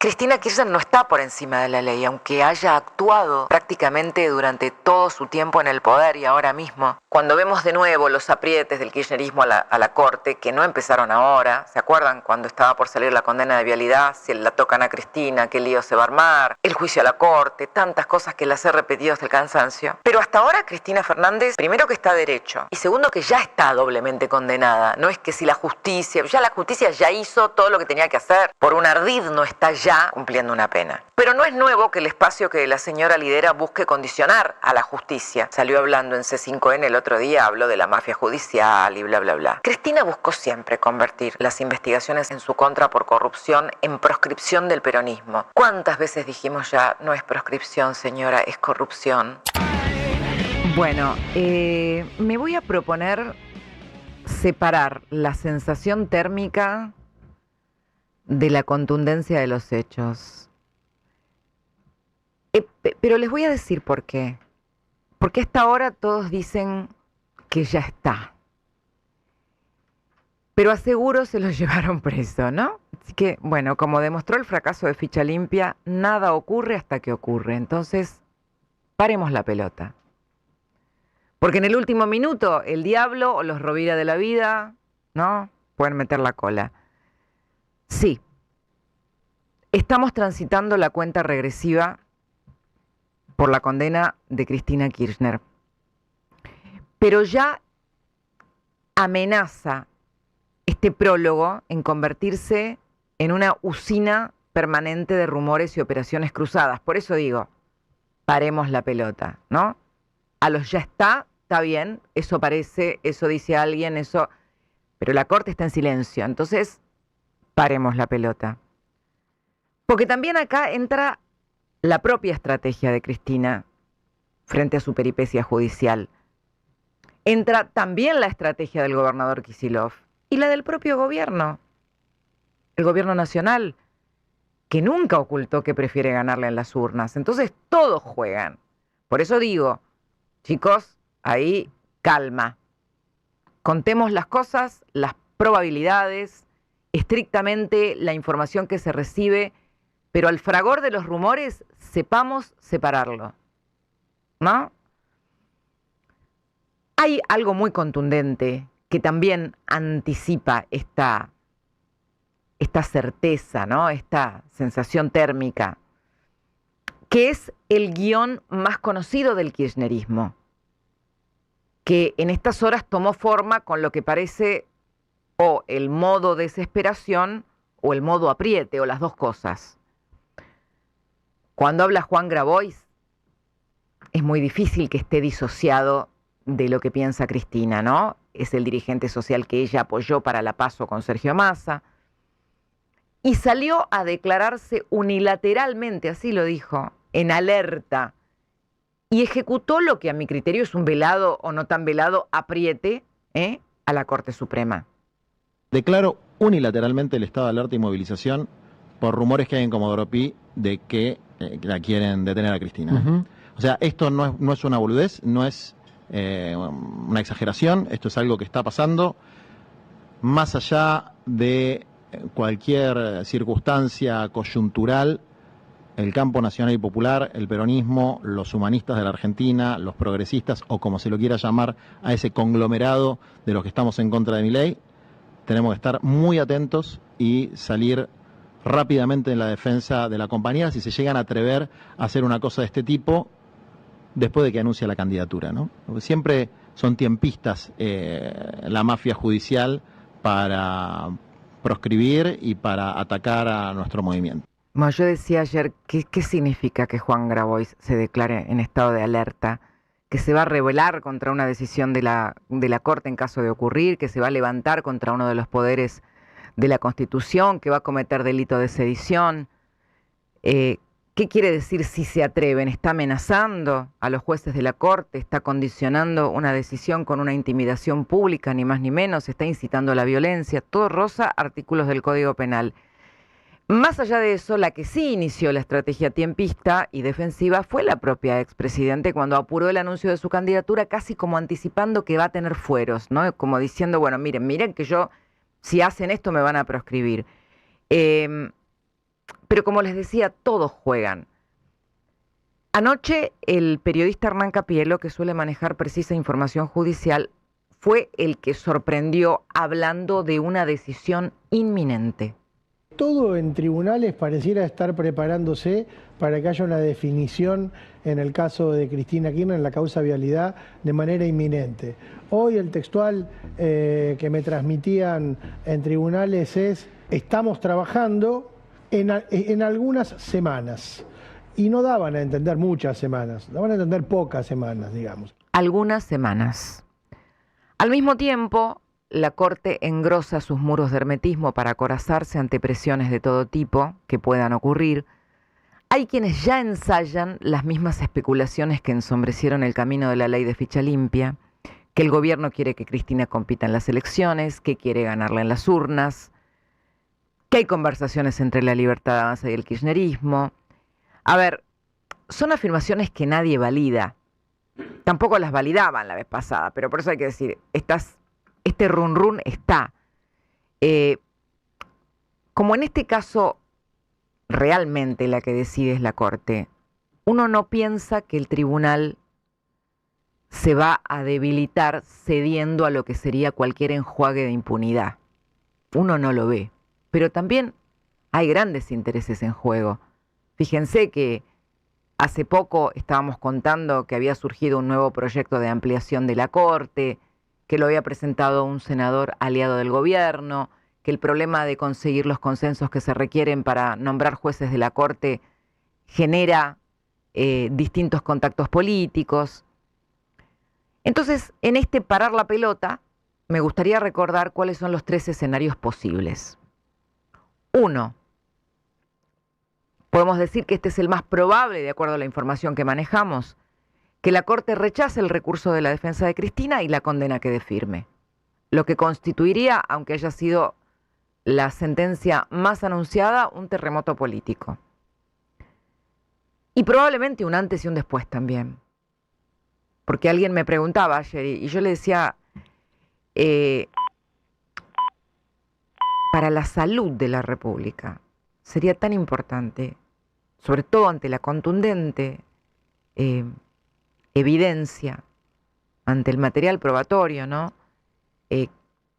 Cristina Kirchner no está por encima de la ley, aunque haya actuado prácticamente durante todo su tiempo en el poder y ahora mismo. Cuando vemos de nuevo los aprietes del kirchnerismo a la Corte, que no empezaron ahora, ¿se acuerdan cuando estaba por salir la condena de vialidad? Si la tocan a Cristina, qué lío se va a armar, el juicio a la Corte, tantas cosas que las he repetido hasta el cansancio. Pero hasta ahora Cristina Fernández, primero que está derecho, y segundo que ya está doblemente condenada. No es que si la justicia ya hizo todo lo que tenía que hacer, por un ardid no está ya cumpliendo una pena. Pero no es nuevo que el espacio que la señora lidera busque condicionar a la justicia. Salió hablando en C5N el otro día, habló de la mafia judicial y bla, bla, bla. Cristina buscó siempre convertir las investigaciones en su contra por corrupción en proscripción del peronismo. ¿Cuántas veces dijimos ya, no es proscripción, señora, es corrupción? Bueno, me voy a proponer separar la sensación térmica de la contundencia de los hechos. Pero les voy a decir por qué. Porque hasta ahora todos dicen que ya está. Pero aseguro se los llevaron preso, ¿no? Así que, bueno, como demostró el fracaso de Ficha Limpia, nada ocurre hasta que ocurre. Entonces, paremos la pelota. Porque en el último minuto, el diablo o los Rovira de la vida, ¿no? Pueden meter la cola. Sí, estamos transitando la cuenta regresiva por la condena de Cristina Kirchner. Pero ya amenaza este prólogo en convertirse en una usina permanente de rumores y operaciones cruzadas. Por eso digo, paremos la pelota, ¿no? A los ya está bien, eso parece, eso dice alguien, eso... Pero la Corte está en silencio, entonces paremos la pelota. Porque también acá entra la propia estrategia de Cristina frente a su peripecia judicial. Entra también la estrategia del gobernador Kicillof y la del propio gobierno, el gobierno nacional, que nunca ocultó que prefiere ganarle en las urnas. Entonces todos juegan. Por eso digo, chicos, ahí calma. Contemos las cosas, las probabilidades, estrictamente la información que se recibe, pero al fragor de los rumores sepamos separarlo, ¿no? Hay algo muy contundente que también anticipa esta certeza, ¿no? Esta sensación térmica, que es el guión más conocido del kirchnerismo, que en estas horas tomó forma con lo que parece o el modo desesperación o el modo apriete, o las dos cosas. Cuando habla Juan Grabois, es muy difícil que esté disociado de lo que piensa Cristina, ¿no? Es el dirigente social que ella apoyó para la PASO con Sergio Massa. Y salió a declararse unilateralmente, así lo dijo, en alerta. Y ejecutó lo que a mi criterio es un velado o no tan velado apriete a la Corte Suprema. Declaro unilateralmente el estado de alerta y movilización por rumores que hay en Comodoro Pi de que la quieren detener a Cristina. O sea, esto no es una boludez, no es una exageración, esto es algo que está pasando más allá de cualquier circunstancia coyuntural. El campo nacional y popular, el peronismo, los humanistas de la Argentina, los progresistas, o como se lo quiera llamar, a ese conglomerado de los que estamos en contra de Milei, tenemos que estar muy atentos y salir rápidamente en la defensa de la compañía si se llegan a atrever a hacer una cosa de este tipo después de que anuncie la candidatura, ¿no? Porque siempre son tiempistas la mafia judicial para proscribir y atacar a nuestro movimiento. Bueno, yo decía ayer, ¿qué significa que Juan Grabois se declare en estado de alerta? Que se va a rebelar contra una decisión de la Corte en caso de ocurrir, que se va a levantar contra uno de los poderes de la Constitución, que va a cometer delito de sedición. ¿Qué quiere decir si se atreven? ¿Está amenazando a los jueces de la Corte? ¿Está condicionando una decisión con una intimidación pública, ni más ni menos? ¿Está incitando a la violencia? Todo roza artículos del Código Penal. Más allá de eso, la que sí inició la estrategia tiempista y defensiva fue la propia expresidente cuando apuró el anuncio de su candidatura, casi como anticipando que va a tener fueros, ¿no? Como diciendo, bueno, miren que yo, si hacen esto me van a proscribir. Pero Pero como les decía, todos juegan. Anoche el periodista Hernán Capielo, que suele manejar precisa información judicial, fue el que sorprendió hablando de una decisión inminente. Todo en tribunales pareciera estar preparándose para que haya una definición en el caso de Cristina Kirchner en la causa vialidad de manera inminente. Hoy el textual que me transmitían en tribunales es: estamos trabajando en algunas semanas. Y no daban a entender muchas semanas, daban a entender pocas semanas, digamos. Algunas semanas. Al mismo tiempo, la Corte engrosa sus muros de hermetismo para acorazarse ante presiones de todo tipo que puedan ocurrir. Hay quienes ya ensayan las mismas especulaciones que ensombrecieron el camino de la ley de ficha limpia, que el gobierno quiere que Cristina compita en las elecciones, que quiere ganarla en las urnas, que hay conversaciones entre la Libertad Avanza y el kirchnerismo. A ver, son afirmaciones que nadie valida. Tampoco las validaban la vez pasada, pero por eso hay que decir, este run run está. Como en este caso realmente la que decide es la Corte, uno no piensa que el tribunal se va a debilitar cediendo a lo que sería cualquier enjuague de impunidad. Uno no lo ve, pero también hay grandes intereses en juego. Fíjense que hace poco estábamos contando que había surgido un nuevo proyecto de ampliación de la Corte, que lo había presentado un senador aliado del gobierno, que el problema de conseguir los consensos que se requieren para nombrar jueces de la Corte genera distintos contactos políticos. Entonces, en este parar la pelota, me gustaría recordar cuáles son los 3 escenarios posibles. 1. Podemos decir que este es el más probable, de acuerdo a la información que manejamos, que la Corte rechace el recurso de la defensa de Cristina y la condena quede firme, lo que constituiría, aunque haya sido la sentencia más anunciada, un terremoto político. Y probablemente un antes y un después también. Porque alguien me preguntaba ayer y yo le decía, para la salud de la República sería tan importante, sobre todo ante la contundente evidencia, ante el material probatorio, ¿no?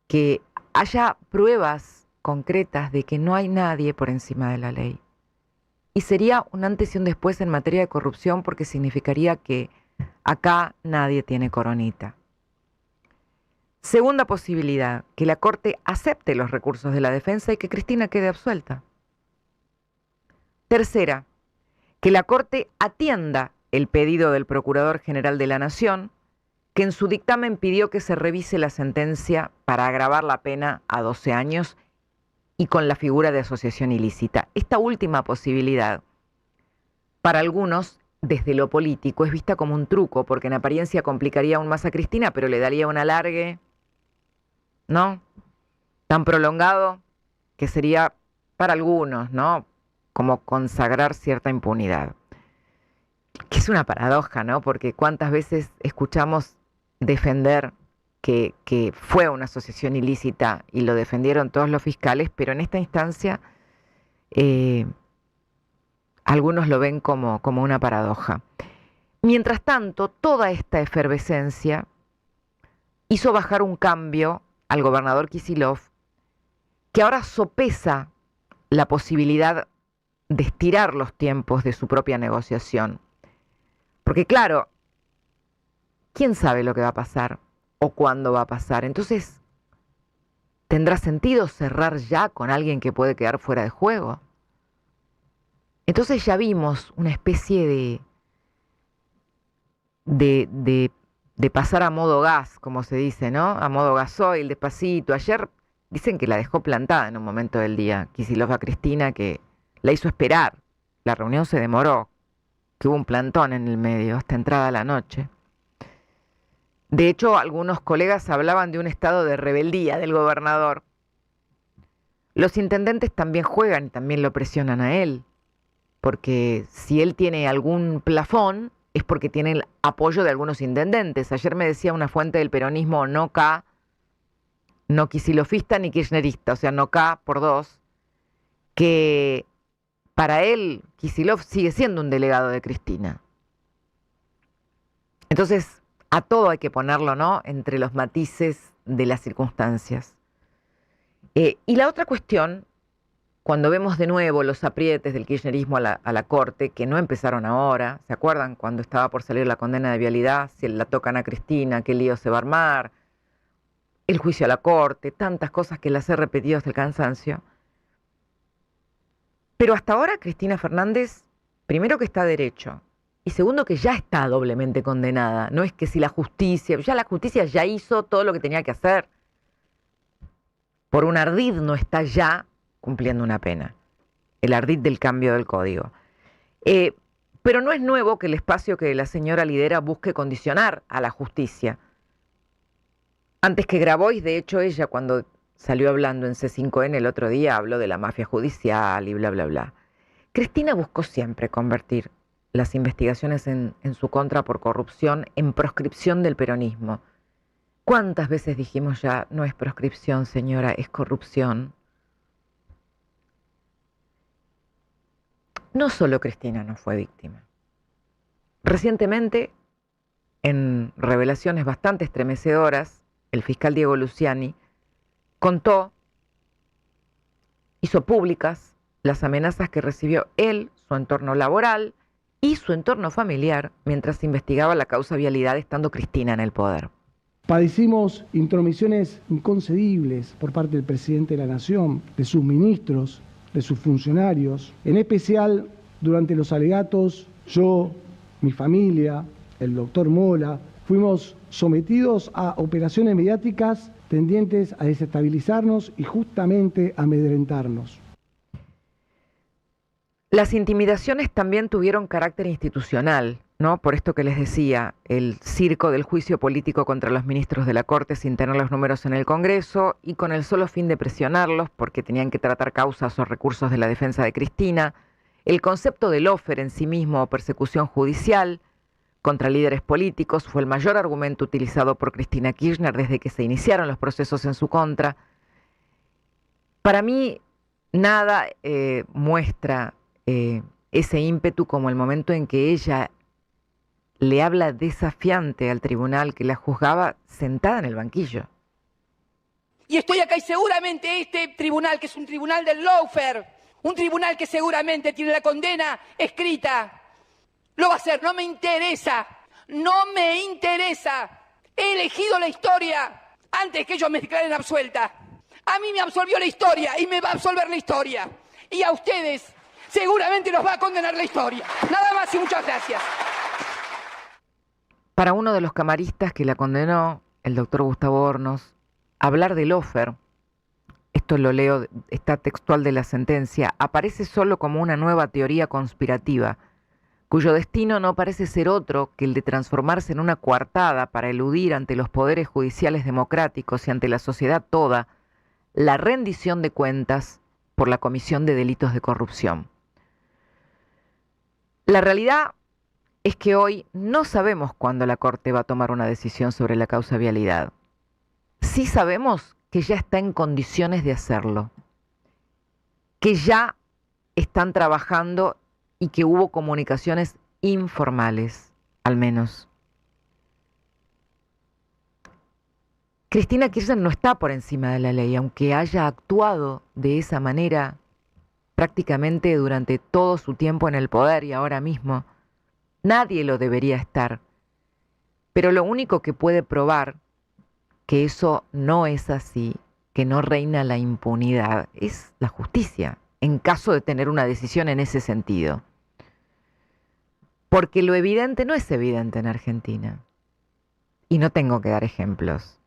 Que haya pruebas concretas de que no hay nadie por encima de la ley. Y sería un antes y un después en materia de corrupción, porque significaría que acá nadie tiene coronita. Segunda posibilidad, que la Corte acepte los recursos de la defensa y que Cristina quede absuelta. Tercera, que la Corte atienda el pedido del Procurador General de la Nación, que en su dictamen pidió que se revise la sentencia para agravar la pena a 12 años y con la figura de asociación ilícita. Esta última posibilidad, para algunos, desde lo político, es vista como un truco, porque en apariencia complicaría aún más a Cristina, pero le daría un alargue, ¿no?, tan prolongado que sería para algunos, ¿no?, como consagrar cierta impunidad. Que es una paradoja, ¿no?, porque cuántas veces escuchamos defender que fue una asociación ilícita y lo defendieron todos los fiscales, pero en esta instancia algunos lo ven como una paradoja. Mientras tanto, toda esta efervescencia hizo bajar un cambio al gobernador Kicillof, que ahora sopesa la posibilidad de estirar los tiempos de su propia negociación. Porque claro, ¿quién sabe lo que va a pasar o cuándo va a pasar? Entonces, ¿tendrá sentido cerrar ya con alguien que puede quedar fuera de juego? Entonces ya vimos una especie de pasar a modo gas, como se dice, ¿no? A modo gasoil, despacito. Ayer dicen que la dejó plantada en un momento del día, Kicillof a Cristina, que la hizo esperar. La reunión se demoró, que hubo un plantón en el medio, hasta entrada la noche. De hecho, algunos colegas hablaban de un estado de rebeldía del gobernador. Los intendentes también juegan y también lo presionan a él, porque si él tiene algún plafón, es porque tiene el apoyo de algunos intendentes. Ayer me decía una fuente del peronismo no kicilofista ni kirchnerista, o sea, no K por 2, que para él, Kicillof sigue siendo un delegado de Cristina. Entonces, a todo hay que ponerlo, ¿no?, entre los matices de las circunstancias. Y la otra cuestión, cuando vemos de nuevo los aprietes del kirchnerismo a la Corte, que no empezaron ahora, ¿se acuerdan cuando estaba por salir la condena de vialidad? Si la tocan a Cristina, qué lío se va a armar, el juicio a la Corte, tantas cosas que las he repetido hasta el cansancio. Pero hasta ahora Cristina Fernández, primero que está derecho, y segundo que ya está doblemente condenada. No es que si la justicia ya hizo todo lo que tenía que hacer. Por un ardid no está ya cumpliendo una pena. El ardid del cambio del código. Pero no es nuevo que el espacio que la señora lidera busque condicionar a la justicia. Antes que Grabois, de hecho, ella cuando salió hablando en C5N el otro día, habló de la mafia judicial y bla, bla, bla. Cristina buscó siempre convertir las investigaciones en su contra por corrupción en proscripción del peronismo. ¿Cuántas veces dijimos ya, no es proscripción, señora, es corrupción? No solo Cristina no fue víctima. Recientemente, en revelaciones bastante estremecedoras, el fiscal Diego Luciani contó, hizo públicas las amenazas que recibió él, su entorno laboral y su entorno familiar mientras se investigaba la causa vialidad estando Cristina en el poder. Padecimos intromisiones inconcebibles por parte del presidente de la Nación, de sus ministros, de sus funcionarios. En especial, durante los alegatos, yo, mi familia, el doctor Mola, fuimos sometidos a operaciones mediáticas tendientes a desestabilizarnos y justamente a amedrentarnos. Las intimidaciones también tuvieron carácter institucional, ¿no? Por esto que les decía, el circo del juicio político contra los ministros de la Corte sin tener los números en el Congreso y con el solo fin de presionarlos porque tenían que tratar causas o recursos de la defensa de Cristina, el concepto de lawfare en sí mismo o persecución judicial contra líderes políticos fue el mayor argumento utilizado por Cristina Kirchner desde que se iniciaron los procesos en su contra. Para mí, nada muestra ese ímpetu como el momento en que ella le habla desafiante al tribunal que la juzgaba sentada en el banquillo. Y estoy acá y seguramente este tribunal, que es un tribunal del lawfare, un tribunal que seguramente tiene la condena escrita, lo va a hacer. No me interesa, no me interesa. He elegido la historia antes que ellos me declaren absuelta. A mí me absolvió la historia y me va a absolver la historia. Y a ustedes seguramente los va a condenar la historia. Nada más y muchas gracias. Para uno de los camaristas que la condenó, el doctor Gustavo Hornos, hablar de lawfare, esto lo leo, está textual de la sentencia, aparece solo como una nueva teoría conspirativa, cuyo destino no parece ser otro que el de transformarse en una coartada para eludir ante los poderes judiciales democráticos y ante la sociedad toda la rendición de cuentas por la comisión de delitos de corrupción. La realidad es que hoy no sabemos cuándo la Corte va a tomar una decisión sobre la causa vialidad. Sí sabemos que ya está en condiciones de hacerlo, que ya están trabajando y que hubo comunicaciones informales, al menos. Cristina Kirchner no está por encima de la ley, aunque haya actuado de esa manera prácticamente durante todo su tiempo en el poder y ahora mismo. Nadie lo debería estar. Pero lo único que puede probar que eso no es así, que no reina la impunidad, es la justicia, en caso de tener una decisión en ese sentido. Porque lo evidente no es evidente en Argentina. Y no tengo que dar ejemplos.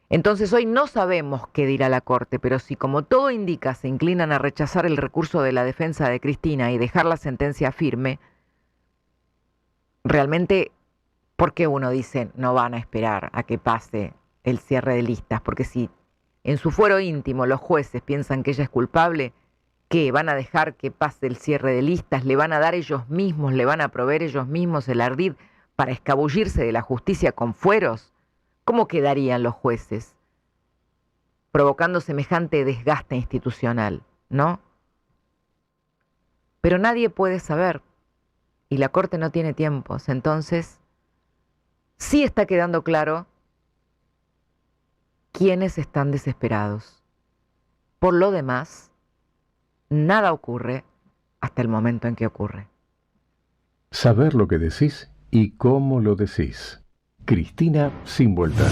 Entonces hoy no sabemos qué dirá la Corte, pero si como todo indica se inclinan a rechazar el recurso de la defensa de Cristina y dejar la sentencia firme, realmente, ¿por qué uno dice no van a esperar a que pase el cierre de listas? Porque si en su fuero íntimo los jueces piensan que ella es culpable, ¿qué? ¿Van a dejar que pase el cierre de listas? ¿Le van a dar ellos mismos, le van a proveer ellos mismos el ardid para escabullirse de la justicia con fueros? ¿Cómo quedarían los jueces? Provocando semejante desgaste institucional, ¿no? Pero nadie puede saber y la Corte no tiene tiempos. Entonces, sí está quedando claro quiénes están desesperados. Por lo demás, nada ocurre hasta el momento en que ocurre. Saber lo que decís y cómo lo decís. Cristina sin vueltas.